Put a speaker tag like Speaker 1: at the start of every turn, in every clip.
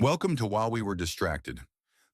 Speaker 1: Welcome to While We Were Distracted,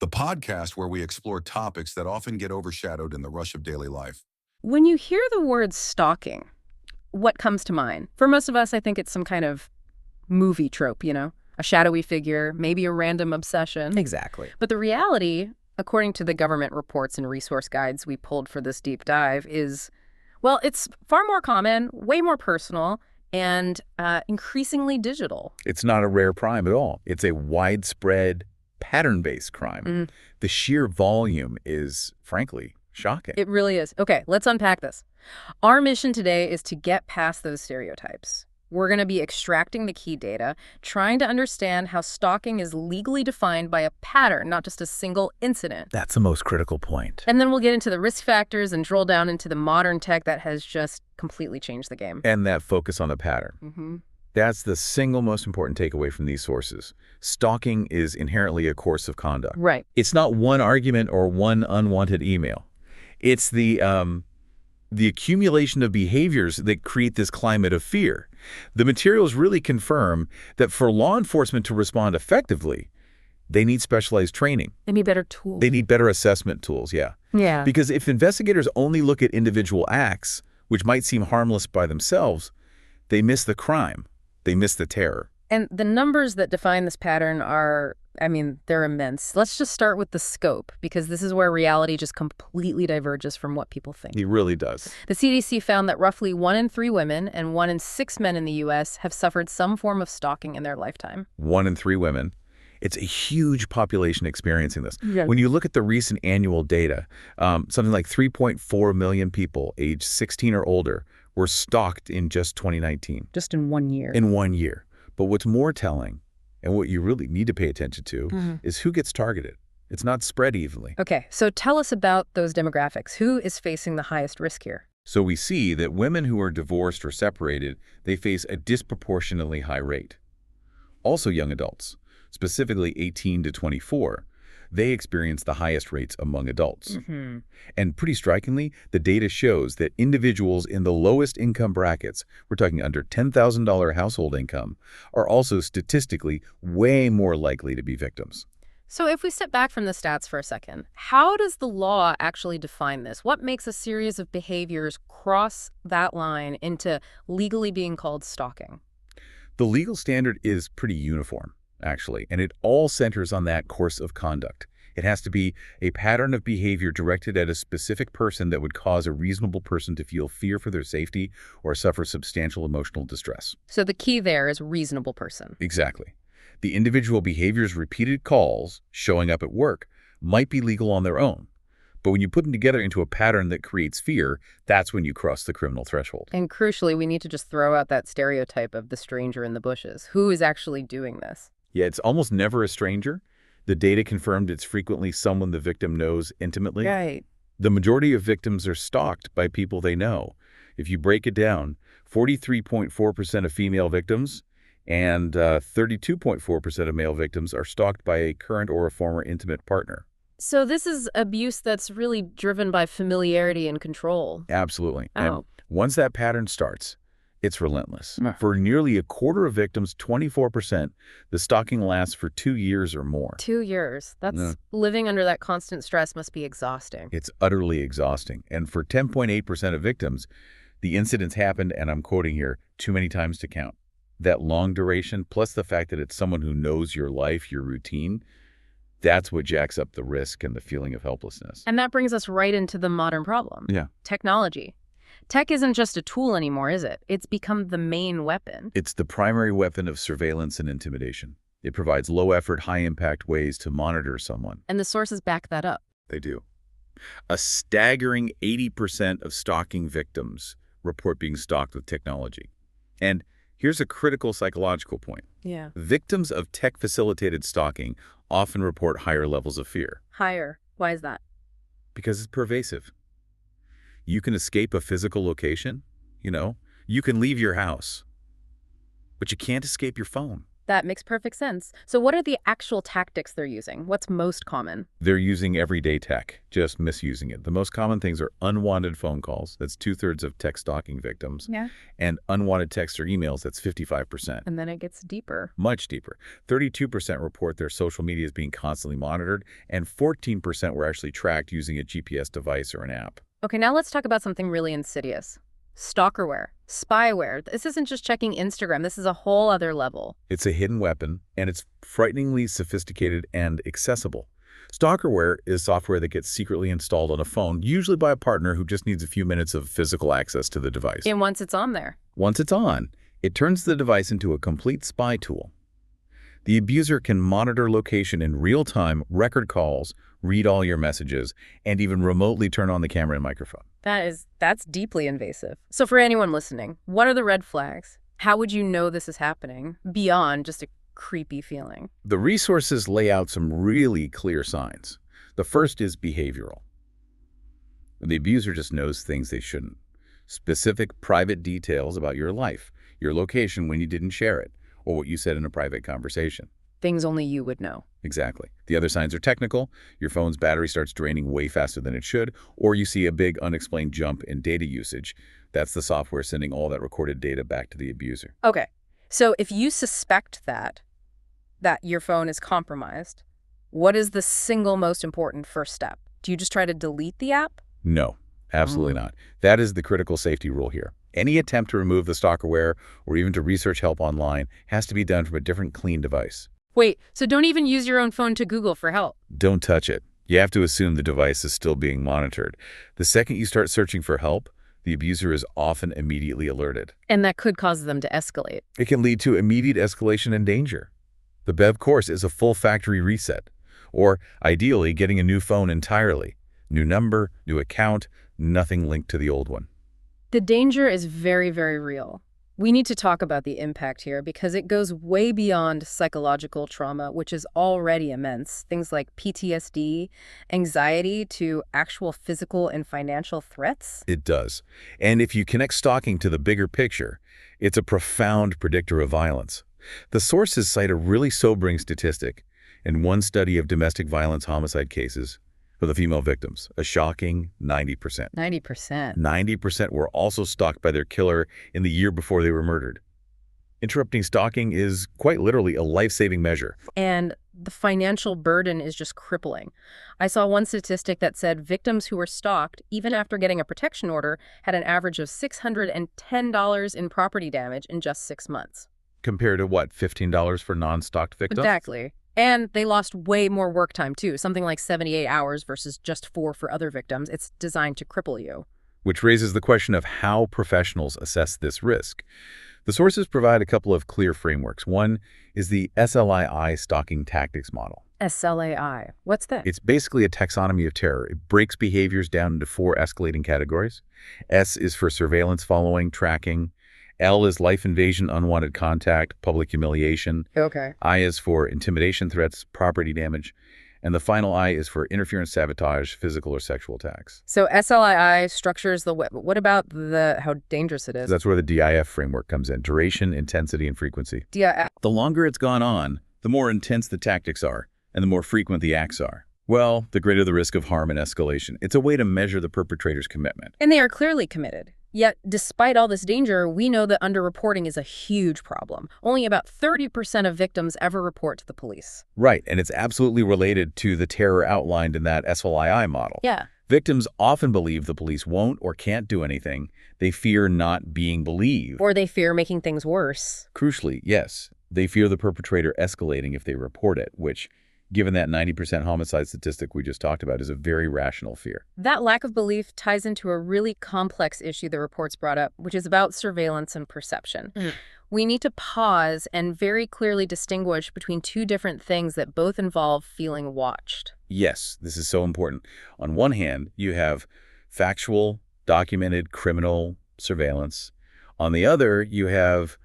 Speaker 1: the podcast where we explore topics that often get overshadowed in the rush of daily life.
Speaker 2: When you hear the word stalking, what comes to mind? For most of us, I think it's some kind of movie trope, a shadowy figure, maybe a random obsession.
Speaker 3: Exactly.
Speaker 2: But the reality, according to the government reports and resource guides we pulled for this deep dive, is, well, it's far more common, way more personal, and increasingly digital.
Speaker 3: It's not a rare crime at all. It's a widespread, pattern-based crime. The sheer volume is, frankly, shocking.
Speaker 2: It really is. Okay, let's unpack this. Our mission today is to get past those stereotypes. We're going to be extracting the key data, trying to understand how stalking is legally defined by a pattern, not just a single incident.
Speaker 3: That's the most critical point.
Speaker 2: And then we'll get into the risk factors and drill down into the modern tech that has just completely changed the game.
Speaker 3: And that focus on the pattern. That's the single most important takeaway from these sources. Stalking is inherently a course of conduct.
Speaker 2: Right.
Speaker 3: It's not one argument or one unwanted email. It's the accumulation of behaviors that create this climate of fear. The materials really confirm that for law enforcement to respond effectively, they need specialized training.
Speaker 2: They need better tools.
Speaker 3: They need better assessment tools, yeah.
Speaker 2: Yeah.
Speaker 3: Because if investigators only look at individual acts, which might seem harmless by themselves, they miss the crime. They miss the terror.
Speaker 2: And the numbers that define this pattern are, they're immense. Let's just start with the scope, because this is where reality just completely diverges from what people think.
Speaker 3: It really does.
Speaker 2: The CDC found that roughly 1 in 3 women and 1 in 6 men in the U.S. have suffered some form of stalking in their lifetime.
Speaker 3: 1 in 3 women. It's a huge population experiencing this.
Speaker 2: Yeah.
Speaker 3: When you look at the recent annual data, something like 3.4 million people aged 16 or older were stalked in just 2019.
Speaker 2: Just in 1 year.
Speaker 3: In 1 year. But what's more telling, and what you really need to pay attention to, is who gets targeted. It's not spread evenly.
Speaker 2: Okay, so tell us about those demographics. Who is facing the highest risk here?
Speaker 3: So we see that women who are divorced or separated, they face a disproportionately high rate. Also young adults, specifically 18 to 24, they experience the highest rates among adults. And pretty strikingly, the data shows that individuals in the lowest income brackets, we're talking under $10,000 household income, are also statistically way more likely to be victims.
Speaker 2: So if we step back from the stats for a second, how does the law actually define this? What makes a series of behaviors cross that line into legally being called stalking?
Speaker 3: The legal standard is pretty uniform, actually, and it all centers on that course of conduct. It has to be a pattern of behavior directed at a specific person that would cause a reasonable person to feel fear for their safety or suffer substantial emotional distress.
Speaker 2: So the key there is reasonable person.
Speaker 3: Exactly. The individual behavior's repeated calls, showing up at work, might be legal on their own. But when you put them together into a pattern that creates fear, that's when you cross the criminal threshold.
Speaker 2: And crucially, we need to just throw out that stereotype of the stranger in the bushes. Who is actually doing this?
Speaker 3: Yeah, it's almost never a stranger. The data confirmed it's frequently someone the victim knows intimately.
Speaker 2: Right.
Speaker 3: The majority of victims are stalked by people they know. If you break it down, 43.4% of female victims and 32.4% of male victims are stalked by a current or a former intimate partner.
Speaker 2: So this is abuse that's really driven by familiarity and control.
Speaker 3: Absolutely.
Speaker 2: Oh.
Speaker 3: And once that pattern starts, it's relentless. For nearly a quarter of victims, 24%, the stalking lasts for 2 years or more.
Speaker 2: 2 years. That's living under that constant stress must be exhausting.
Speaker 3: It's utterly exhausting. And for 10.8% of victims, the incidents happened, and I'm quoting here, too many times to count. That long duration, plus the fact that it's someone who knows your life, your routine, that's what jacks up the risk and the feeling of helplessness.
Speaker 2: And that brings us right into the modern problem.
Speaker 3: Yeah.
Speaker 2: Technology. Tech isn't just a tool anymore, is it? It's become the main weapon.
Speaker 3: It's the primary weapon of surveillance and intimidation. It provides low-effort, high-impact ways to monitor someone.
Speaker 2: And the sources back that up.
Speaker 3: They do. A staggering 80% of stalking victims report being stalked with technology. And here's a critical psychological point.
Speaker 2: Yeah.
Speaker 3: Victims of tech-facilitated stalking often report higher levels of fear.
Speaker 2: Higher. Why is that?
Speaker 3: Because it's pervasive. You can escape a physical location, you can leave your house, but you can't escape your phone.
Speaker 2: That makes perfect sense. So what are the actual tactics they're using? What's most common?
Speaker 3: They're using everyday tech, just misusing it. The most common things are unwanted phone calls. That's 2/3 of tech stalking victims.
Speaker 2: Yeah.
Speaker 3: And unwanted texts or emails. That's 55%.
Speaker 2: And then it gets deeper.
Speaker 3: Much deeper. 32% report their social media is being constantly monitored, and 14% were actually tracked using a GPS device or an app.
Speaker 2: Okay, now let's talk about something really insidious. Stalkerware, spyware. This isn't just checking Instagram. This is a whole other level.
Speaker 3: It's a hidden weapon, and it's frighteningly sophisticated and accessible. Stalkerware is software that gets secretly installed on a phone, usually by a partner who just needs a few minutes of physical access to the device.
Speaker 2: And once it's on there.
Speaker 3: Once it's on, it turns the device into a complete spy tool. The abuser can monitor location in real time, record calls, read all your messages, and even remotely turn on the camera and microphone.
Speaker 2: That's deeply invasive. So for anyone listening, what are the red flags? How would you know this is happening beyond just a creepy feeling?
Speaker 3: The resources lay out some really clear signs. The first is behavioral. The abuser just knows things they shouldn't. Specific private details about your life, your location when you didn't share it, or what you said in a private conversation.
Speaker 2: Things only you would know.
Speaker 3: Exactly. The other signs are technical. Your phone's battery starts draining way faster than it should, or you see a big unexplained jump in data usage. That's the software sending all that recorded data back to the abuser.
Speaker 2: Okay, so if you suspect that your phone is compromised, what is the single most important first step? Do you just try to delete the app?
Speaker 3: No, absolutely not. That is the critical safety rule here. Any attempt to remove the stalkerware or even to research help online has to be done from a different clean device.
Speaker 2: Wait, so don't even use your own phone to Google for help?
Speaker 3: Don't touch it. You have to assume the device is still being monitored. The second you start searching for help, the abuser is often immediately alerted.
Speaker 2: And that could cause them to escalate.
Speaker 3: It can lead to immediate escalation and danger. The BEV course is a full factory reset, or ideally getting a new phone entirely. New number, new account, nothing linked to the old one.
Speaker 2: The danger is very, very real. We need to talk about the impact here because it goes way beyond psychological trauma, which is already immense. Things like PTSD, anxiety, to actual physical and financial threats.
Speaker 3: It does. And if you connect stalking to the bigger picture, it's a profound predictor of violence. The sources cite a really sobering statistic. In one study of domestic violence homicide cases, for the female victims, a shocking 90%.
Speaker 2: 90%.
Speaker 3: 90% were also stalked by their killer in the year before they were murdered. Interrupting stalking is quite literally a life-saving measure.
Speaker 2: And the financial burden is just crippling. I saw one statistic that said victims who were stalked, even after getting a protection order, had an average of $610 in property damage in just 6 months.
Speaker 3: Compared to what, $15 for non-stalked victims?
Speaker 2: Exactly. And they lost way more work time, too, something like 78 hours versus just 4 for other victims. It's designed to cripple you.
Speaker 3: Which raises the question of how professionals assess this risk. The sources provide a couple of clear frameworks. One is the SLII stalking tactics model.
Speaker 2: SLAI. What's that?
Speaker 3: It's basically a taxonomy of terror. It breaks behaviors down into 4 escalating categories. S is for surveillance following, tracking. L is life invasion, unwanted contact, public humiliation.
Speaker 2: Okay.
Speaker 3: I is for intimidation threats, property damage. And the final I is for interference, sabotage, physical or sexual attacks.
Speaker 2: So SLII structures the what? What about how dangerous it is?
Speaker 3: So that's where the DIF framework comes in: duration, intensity, and frequency.
Speaker 2: DIF.
Speaker 3: The longer it's gone on, the more intense the tactics are, and the more frequent the acts are. Well, the greater the risk of harm and escalation. It's a way to measure the perpetrator's commitment.
Speaker 2: And they are clearly committed. Yet, despite all this danger, we know that underreporting is a huge problem. Only about 30% of victims ever report to the police.
Speaker 3: Right, and it's absolutely related to the terror outlined in that SLII model.
Speaker 2: Yeah.
Speaker 3: Victims often believe the police won't or can't do anything. They fear not being believed.
Speaker 2: Or they fear making things worse.
Speaker 3: Crucially, yes, they fear the perpetrator escalating if they report it, which, given that 90% homicide statistic we just talked about, is a very rational fear.
Speaker 2: That lack of belief ties into a really complex issue the reports brought up, which is about surveillance and perception. We need to pause and very clearly distinguish between 2 different things that both involve feeling watched.
Speaker 3: Yes, this is so important. On one hand, you have factual, documented criminal surveillance. On the other, you have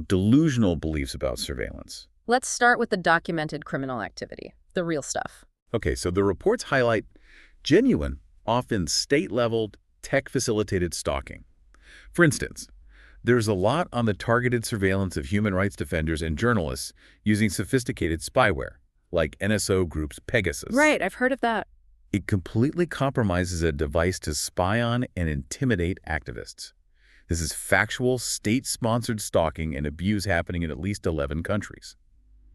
Speaker 3: delusional beliefs about surveillance.
Speaker 2: Let's start with the documented criminal activity, the real stuff.
Speaker 3: Okay, so the reports highlight genuine, often state-level, tech-facilitated stalking. For instance, There's a lot on the targeted surveillance of human rights defenders and journalists using sophisticated spyware, like NSO Group's Pegasus.
Speaker 2: Right, I've heard of that.
Speaker 3: It completely compromises a device to spy on and intimidate activists. This is factual, state-sponsored stalking and abuse happening in at least 11 countries.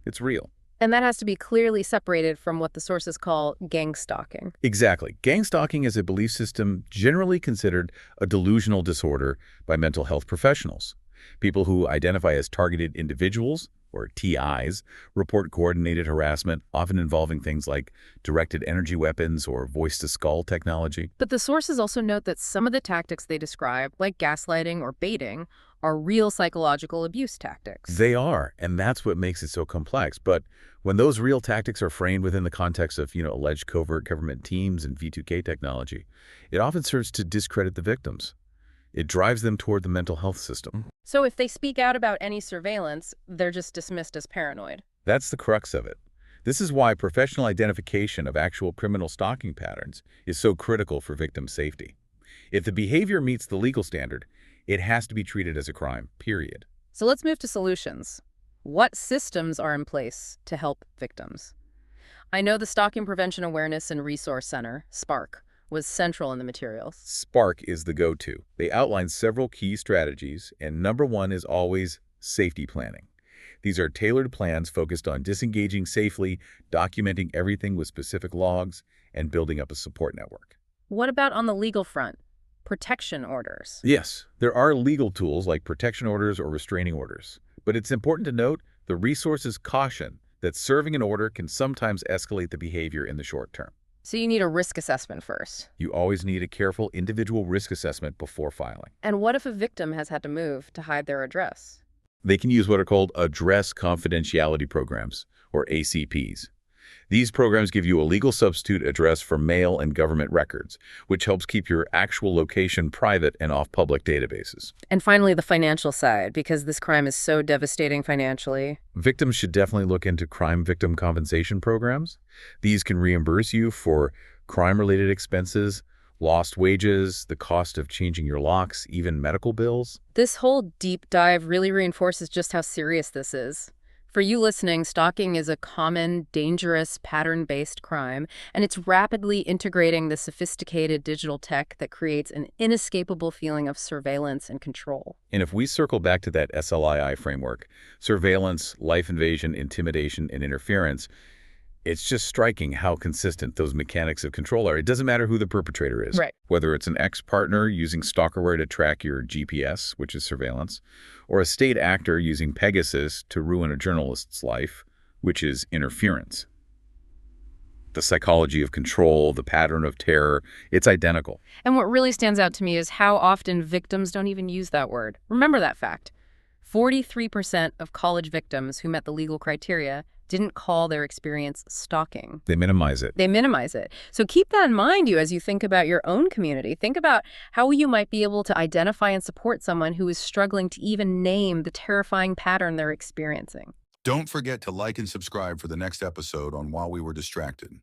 Speaker 3: It's real.
Speaker 2: And that has to be clearly separated from what the sources call gang stalking.
Speaker 3: Exactly. Gang stalking is a belief system generally considered a delusional disorder by mental health professionals. People who identify as targeted individuals, or TIs, report coordinated harassment, often involving things like directed energy weapons or voice-to-skull technology.
Speaker 2: But the sources also note that some of the tactics they describe, like gaslighting or baiting, are real psychological abuse tactics.
Speaker 3: They are, and that's what makes it so complex. But when those real tactics are framed within the context of, alleged covert government teams and V2K technology, it often serves to discredit the victims. It drives them toward the mental health system.
Speaker 2: So if they speak out about any surveillance, they're just dismissed as paranoid.
Speaker 3: That's the crux of it. This is why professional identification of actual criminal stalking patterns is so critical for victim safety. If the behavior meets the legal standard, it has to be treated as a crime, period.
Speaker 2: So let's move to solutions. What systems are in place to help victims? I know the Stalking Prevention Awareness and Resource Center, SPARC, was central in the materials.
Speaker 3: SPARC is the go-to. They outline several key strategies, and number one is always safety planning. These are tailored plans focused on disengaging safely, documenting everything with specific logs, and building up a support network.
Speaker 2: What about on the legal front? Protection orders.
Speaker 3: Yes, there are legal tools like protection orders or restraining orders. But it's important to note the resources caution that serving an order can sometimes escalate the behavior in the short term.
Speaker 2: So you need a risk assessment first.
Speaker 3: You always need a careful individual risk assessment before filing.
Speaker 2: And what if a victim has had to move to hide their address?
Speaker 3: They can use what are called address confidentiality programs, or ACPs. These programs give you a legal substitute address for mail and government records, which helps keep your actual location private and off public databases.
Speaker 2: And finally, the financial side, because this crime is so devastating financially.
Speaker 3: Victims should definitely look into crime victim compensation programs. These can reimburse you for crime-related expenses, lost wages, the cost of changing your locks, even medical bills.
Speaker 2: This whole deep dive really reinforces just how serious this is. For you listening, stalking is a common, dangerous, pattern-based crime, and it's rapidly integrating the sophisticated digital tech that creates an inescapable feeling of surveillance and control.
Speaker 3: And if we circle back to that SLII framework, surveillance, life invasion, intimidation, and interference, it's just striking how consistent those mechanics of control are. It doesn't matter who the perpetrator is.
Speaker 2: Right.
Speaker 3: Whether it's an ex-partner using stalkerware to track your GPS, which is surveillance, or a state actor using Pegasus to ruin a journalist's life, which is interference. The psychology of control, the pattern of terror, it's identical.
Speaker 2: And what really stands out to me is how often victims don't even use that word. Remember that fact. 43% of college victims who met the legal criteria didn't call their experience stalking.
Speaker 3: They minimize it.
Speaker 2: They minimize it. So keep that in mind as you think about your own community. Think about how you might be able to identify and support someone who is struggling to even name the terrifying pattern they're experiencing.
Speaker 1: Don't forget to like and subscribe for the next episode on While We Were Distracted.